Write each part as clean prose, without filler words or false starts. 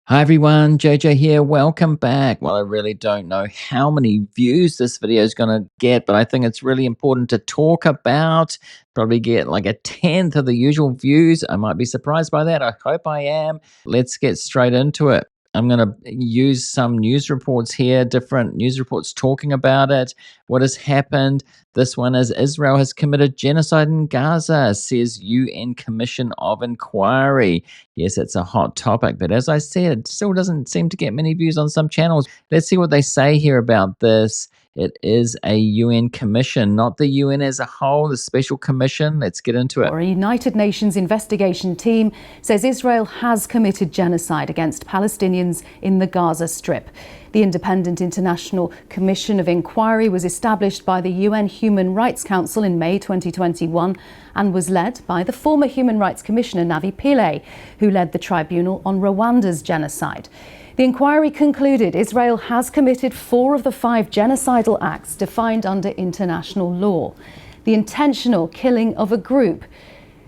Hi everyone, JJ here. Welcome back. Well, I really don't know how many views this video is going to get, but I think it's really important to talk about. Probably get like a tenth of the usual views. I might be surprised by that. I hope I am. Let's get straight into it. I'm going to use some news reports here, different news reports talking about it, what has happened. This one is Israel has committed genocide in Gaza, says UN Commission of Inquiry. Yes, it's a hot topic, but as I said, it still doesn't seem to get many views on some channels. Let's see what they say here about this. It is a UN commission, not the UN as a whole, the special commission. Let's get into it. A United Nations investigation team says Israel has committed genocide against Palestinians in the Gaza Strip. The Independent International Commission of Inquiry was established by the UN Human Rights Council in May 2021 and was led by the former Human Rights Commissioner Navi Pillay, who led the tribunal on Rwanda's genocide. The inquiry concluded Israel has committed 4 of the 5 genocidal acts defined under international law. The intentional killing of a group,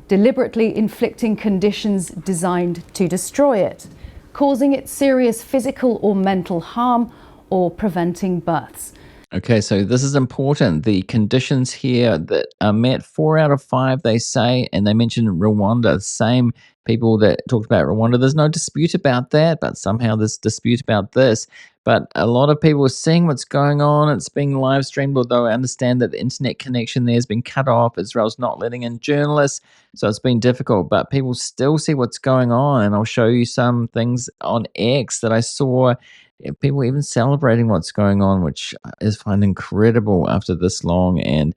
deliberately inflicting conditions designed to destroy it, causing it serious physical or mental harm, or preventing births. Okay, so this is important. The conditions here that are met, 4 out of 5, they say, and they mentioned Rwanda, the same people that talked about Rwanda. There's no dispute about that, but somehow there's dispute about this. But a lot of people are seeing what's going on. It's being live streamed, although I understand that the internet connection there has been cut off. Israel's not letting in journalists, so it's been difficult. But people still see what's going on, and I'll show you some things on X that I saw. People even celebrating what's going on, which is find incredible after this long. And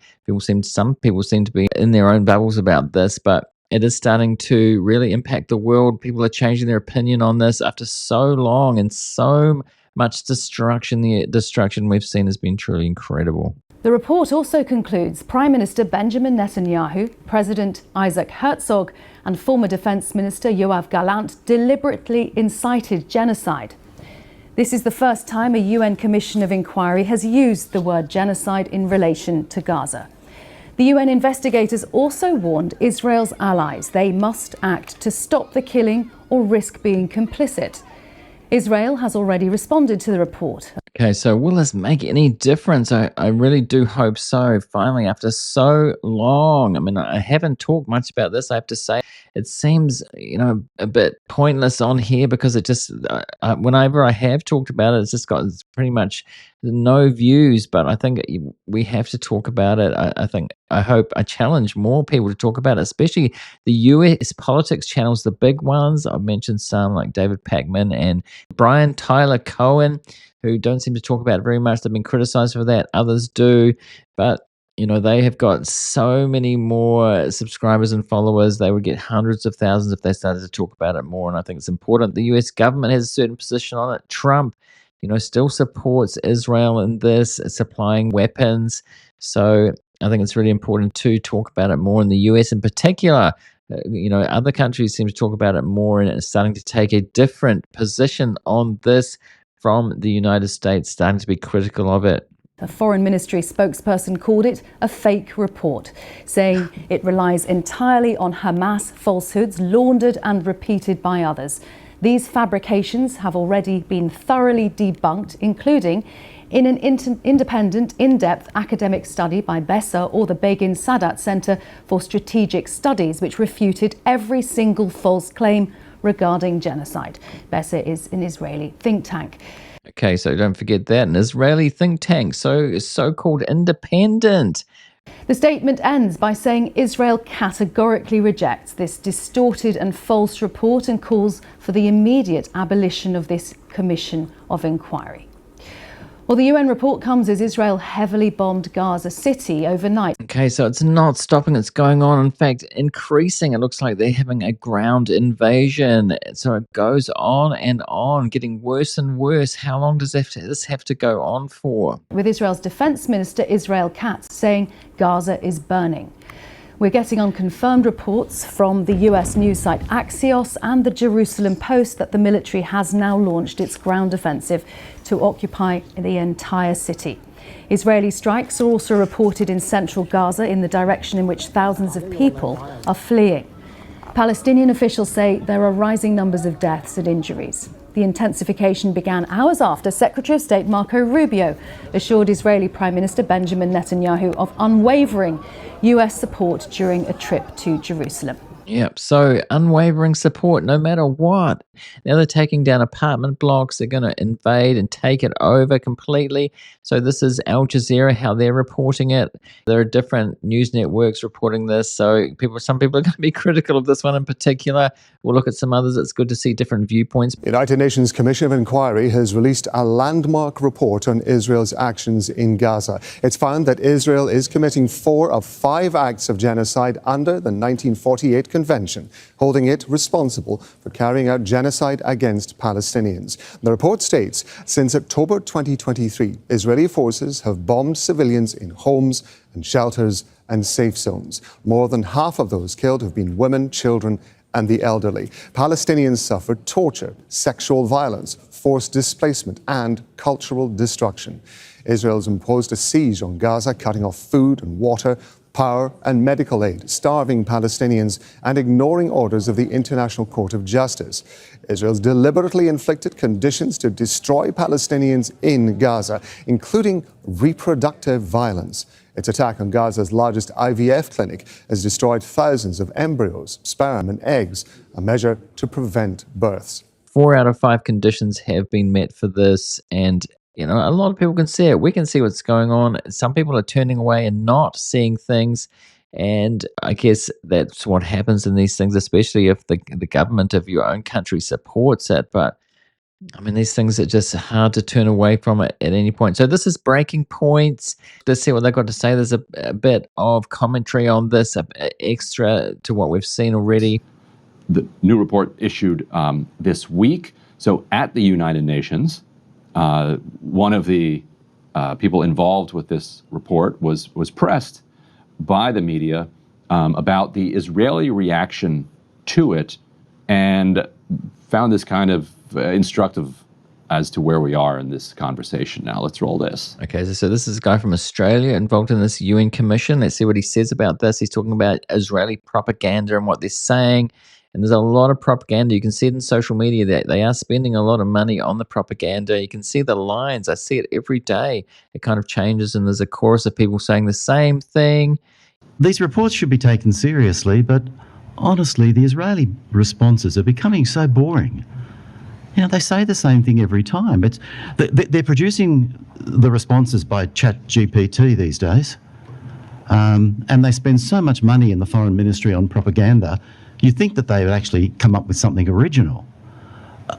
some people seem to be in their own bubbles about this, but it is starting to really impact the world. People are changing their opinion on this after so long and so much destruction. The destruction we've seen has been truly incredible. The report also concludes Prime Minister Benjamin Netanyahu, President Isaac Herzog, and former Defense Minister Yoav Gallant deliberately incited genocide. This is the first time a UN Commission of Inquiry has used the word genocide in relation to Gaza. The UN investigators also warned Israel's allies they must act to stop the killing or risk being complicit. Israel has already responded to the report. Okay, so will this make any difference? I really do hope so. Finally, after so long. I mean, I haven't talked much about this, I have to say. It seems, a bit pointless on here because it just, whenever I have talked about it, it's just got pretty much no views. But I think we have to talk about it. I challenge more people to talk about it, especially the US politics channels, the big ones. I've mentioned some like David Pakman and Brian Tyler Cohen, who don't seem to talk about it very much. They've been criticized for that. Others do. But, they have got so many more subscribers and followers. They would get hundreds of thousands if they started to talk about it more. And I think it's important. The US government has a certain position on it. Trump, still supports Israel in this, supplying weapons. So I think it's really important to talk about it more in the US in particular. Other countries seem to talk about it more, and it's starting to take a different position on this from the United States, starting to be critical of it. A Foreign Ministry spokesperson called it a fake report, saying it relies entirely on Hamas falsehoods laundered and repeated by others. These fabrications have already been thoroughly debunked, including in an independent, in-depth academic study by Besser or the Begin Sadat Center for Strategic Studies, which refuted every single false claim regarding genocide. Besser is an Israeli think tank. Okay, so don't forget that, an Israeli think tank, so-called independent. The statement ends by saying Israel categorically rejects this distorted and false report and calls for the immediate abolition of this commission of inquiry. Well, the UN report comes as Israel heavily bombed Gaza City overnight. Okay, so it's not stopping, it's going on. In fact, increasing. It looks like they're having a ground invasion. So it goes on, getting worse and worse. How long does this have to go on for? With Israel's Defense Minister Israel Katz saying Gaza is burning. We're getting unconfirmed reports from the US news site Axios and the Jerusalem Post that the military has now launched its ground offensive to occupy the entire city. Israeli strikes are also reported in central Gaza in the direction in which thousands of people are fleeing. Palestinian officials say there are rising numbers of deaths and injuries. The intensification began hours after Secretary of State Marco Rubio assured Israeli Prime Minister Benjamin Netanyahu of unwavering US support during a trip to Jerusalem. Yep. So unwavering support no matter what. Now they're taking down apartment blocks. They're going to invade and take it over completely. So this is Al Jazeera, how they're reporting it. There are different news networks reporting this. So some people are going to be critical of this one in particular. We'll look at some others. It's good to see different viewpoints. The United Nations Commission of Inquiry has released a landmark report on Israel's actions in Gaza. It's found that Israel is committing 4 of 5 acts of genocide under the 1948 Convention, holding it responsible for carrying out genocide against Palestinians. The report states, since October 2023, Israeli forces have bombed civilians in homes and shelters and safe zones. More than half of those killed have been women, children, and the elderly. Palestinians suffered torture, sexual violence, forced displacement, and cultural destruction. Israel's imposed a siege on Gaza, cutting off food and water, power and medical aid, starving Palestinians and ignoring orders of the International Court of Justice. Israel's deliberately inflicted conditions to destroy Palestinians in Gaza, including reproductive violence. Its attack on Gaza's largest IVF clinic has destroyed thousands of embryos, sperm and eggs, a measure to prevent births. 4 out of 5 conditions have been met for this, and a lot of people can see it. We can see what's going on. Some people are turning away and not seeing things. And I guess that's what happens in these things, especially if the government of your own country supports it. But I mean, these things are just hard to turn away from it at any point. So this is Breaking Points. Let's see what they've got to say. There's a bit of commentary on this, extra to what we've seen already. The new report issued this week. So at the United Nations, one of the people involved with this report was pressed by the media about the Israeli reaction to it, and found this kind of instructive as to where we are in this conversation now. Let's roll this. Okay, so this is a guy from Australia involved in this UN commission. Let's see what he says about this. He's talking about Israeli propaganda and what they're saying. And there's a lot of propaganda. You can see it in social media that they are spending a lot of money on the propaganda. You can see the lines. I see it every day. It kind of changes, and there's a chorus of people saying the same thing. These reports should be taken seriously, but honestly, the Israeli responses are becoming so boring. They say the same thing every time. They're producing the responses by ChatGPT these days, and they spend so much money in the Foreign Ministry on propaganda. You'd think that they would actually come up with something original.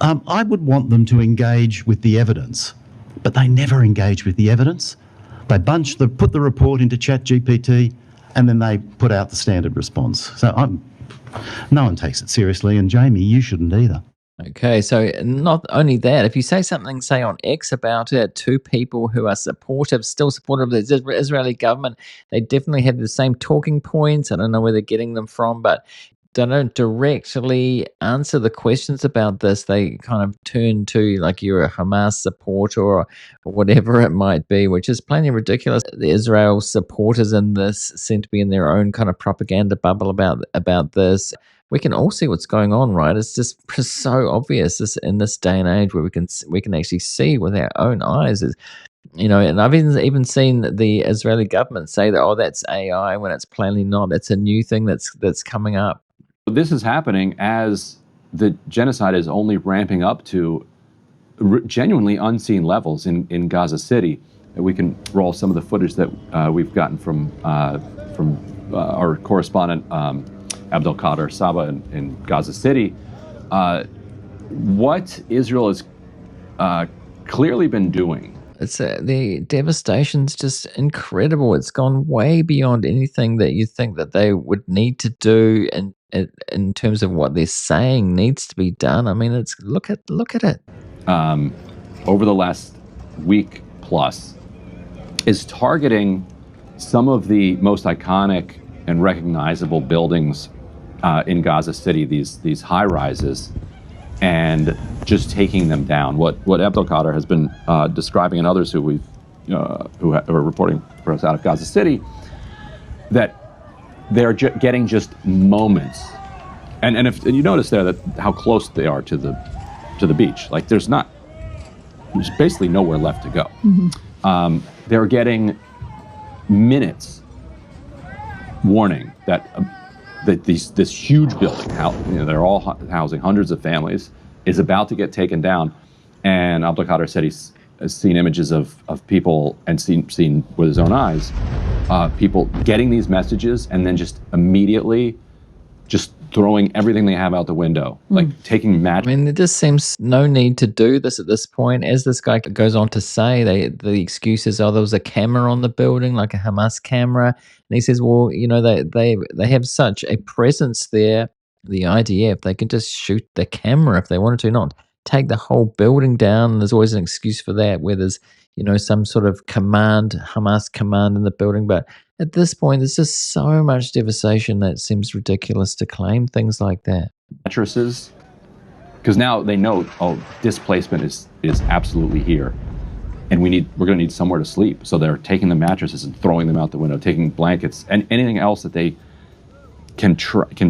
I would want them to engage with the evidence, but they never engage with the evidence. They put the report into ChatGPT, and then they put out the standard response. So no one takes it seriously, and Jamie, you shouldn't either. Okay, so not only that, if you say something, say on X about it to people who are still supportive of the Israeli government, they definitely have the same talking points. I don't know where they're getting them from, but they don't directly answer the questions about this. They kind of turn to like you're a Hamas supporter or whatever it might be, which is plainly ridiculous. The Israel supporters in this seem to be in their own kind of propaganda bubble about this. We can all see what's going on, right? It's just so obvious in this day and age where we can actually see with our own eyes. And I've even seen the Israeli government say that, that's AI, when it's plainly not. It's a new thing that's coming up. This is happening as the genocide is only ramping up to genuinely unseen levels in Gaza City. We can roll some of the footage that we've gotten from our correspondent, Abdelkader Saba in Gaza City. What Israel has clearly been doing. The devastation's just incredible. It's gone way beyond anything that you think that they would need to do, and in terms of what they're saying needs to be done. I mean, look at it. Over the last week plus, is targeting some of the most iconic and recognizable buildings in Gaza City, these high rises, and just taking them down. What Abdelkader has been describing, and others who are reporting for us out of Gaza City, that they're getting just moments And you notice there that how close they are to the beach. Like there's basically nowhere left to go. They're getting minutes warning that this huge building, they're all housing hundreds of families, is about to get taken down. And Abdelkader said he's seen images of people and seen with his own eyes, people getting these messages and then just immediately just throwing everything they have out the window, like taking match. I mean, there just seems no need to do this at this point. As this guy goes on to say, the excuse is, oh, there was a camera on the building, like a Hamas camera. And he says, well, they have such a presence there, the IDF, they can just shoot the camera if they wanted to, not take the whole building down. And there's always an excuse for that, where there's, some sort of Hamas command in the building. But at this point, there's just so much devastation that it seems ridiculous to claim things like that. Mattresses, because now they know, oh, displacement is absolutely here, and we're going to need somewhere to sleep. So they're taking the mattresses and throwing them out the window, taking blankets and anything else that they can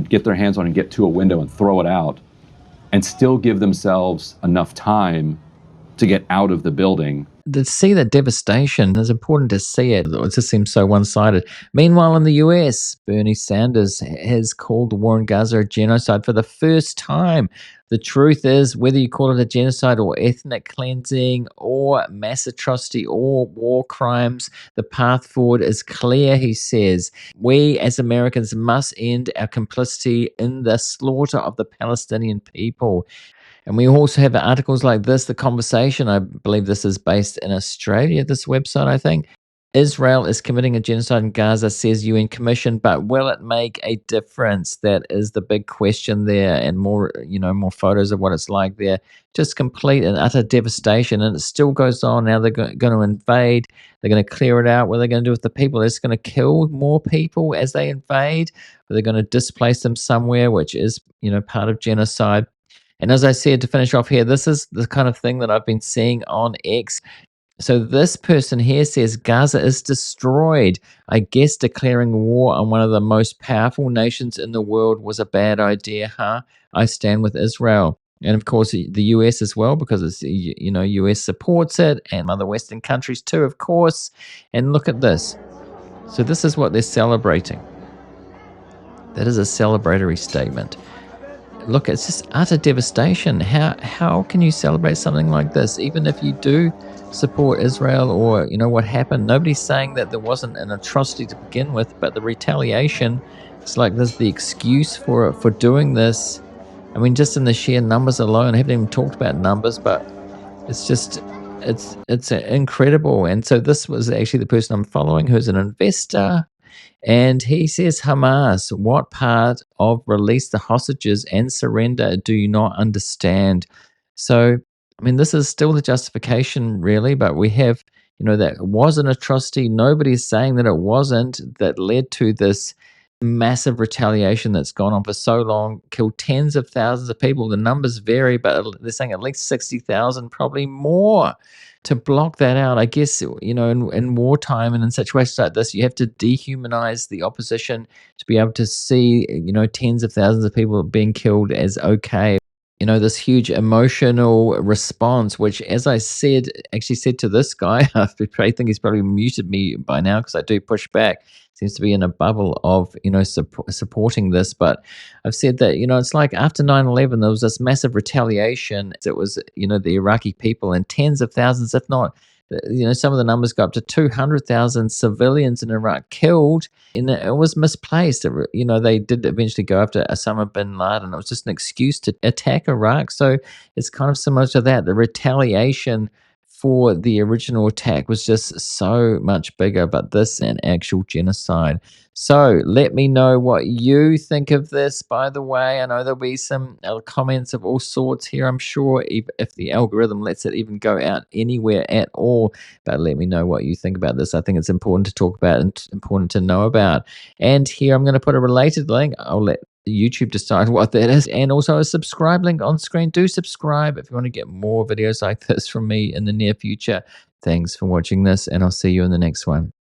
get their hands on and get to a window and throw it out, and still give themselves enough time to get out of the building. To see the devastation, it's important to see it. It just seems so one-sided. Meanwhile, in the US, Bernie Sanders has called the war in Gaza a genocide for the first time. The truth is, whether you call it a genocide or ethnic cleansing or mass atrocity or war crimes, the path forward is clear, he says. We as Americans must end our complicity in the slaughter of the Palestinian people. And we also have articles like this, The Conversation. I believe this is based in Australia, this website, I think. Israel is committing a genocide in Gaza, says UN Commission, but will it make a difference? That is the big question there, and more photos of what it's like there. Just complete and utter devastation, and it still goes on. Now they're going to invade. They're going to clear it out. What are they going to do with the people? They're just going to kill more people as they invade. Or they're going to displace them somewhere, which is, part of genocide. And as I said, to finish off here, this is the kind of thing that I've been seeing on X. So this person here says Gaza is destroyed. I guess declaring war on one of the most powerful nations in the world was a bad idea, huh? I stand with Israel. And of course, the US as well, because it's, US supports it, and other Western countries too, of course. And look at this. So this is what they're celebrating. That is a celebratory statement. Look, it's just utter devastation. How can you celebrate something like this? Even if you do support Israel or, what happened, nobody's saying that there wasn't an atrocity to begin with, but the retaliation, it's like there's the excuse for doing this. I mean, just in the sheer numbers alone, I haven't even talked about numbers, but it's just, it's incredible. And so this was actually the person I'm following, who's an investor. And he says, Hamas, what part of release the hostages and surrender do you not understand? So, I mean, this is still the justification, really, but we have, that it was an atrocity. Nobody's saying that it wasn't, that led to this massive retaliation that's gone on for so long, killed tens of thousands of people. The numbers vary, but they're saying at least 60,000, probably more. To block that out, I guess, in wartime and in situations like this, you have to dehumanize the opposition to be able to see, tens of thousands of people being killed as okay. This huge emotional response, which, as I said, actually said to this guy, I think he's probably muted me by now because I do push back. Seems to be in a bubble of, supporting this. But I've said that, it's like after 9/11, there was this massive retaliation. It was, the Iraqi people and tens of thousands, if not, some of the numbers go up to 200,000 civilians in Iraq killed, and it was misplaced. They did eventually go after Osama bin Laden. It was just an excuse to attack Iraq. So it's kind of similar to that. The retaliation for the original attack was just so much bigger, but this an actual genocide. So let me know what you think of this. By the way, I know there'll be some comments of all sorts here, I'm sure, if the algorithm lets it even go out anywhere at all. But let me know what you think about this. I think it's important to talk about and important to know about. And here I'm going to put a related link. I'll let YouTube decide what that is, and also a subscribe link on screen. Do subscribe if you want to get more videos like this from me in the near future. Thanks for watching this, and I'll see you in the next one.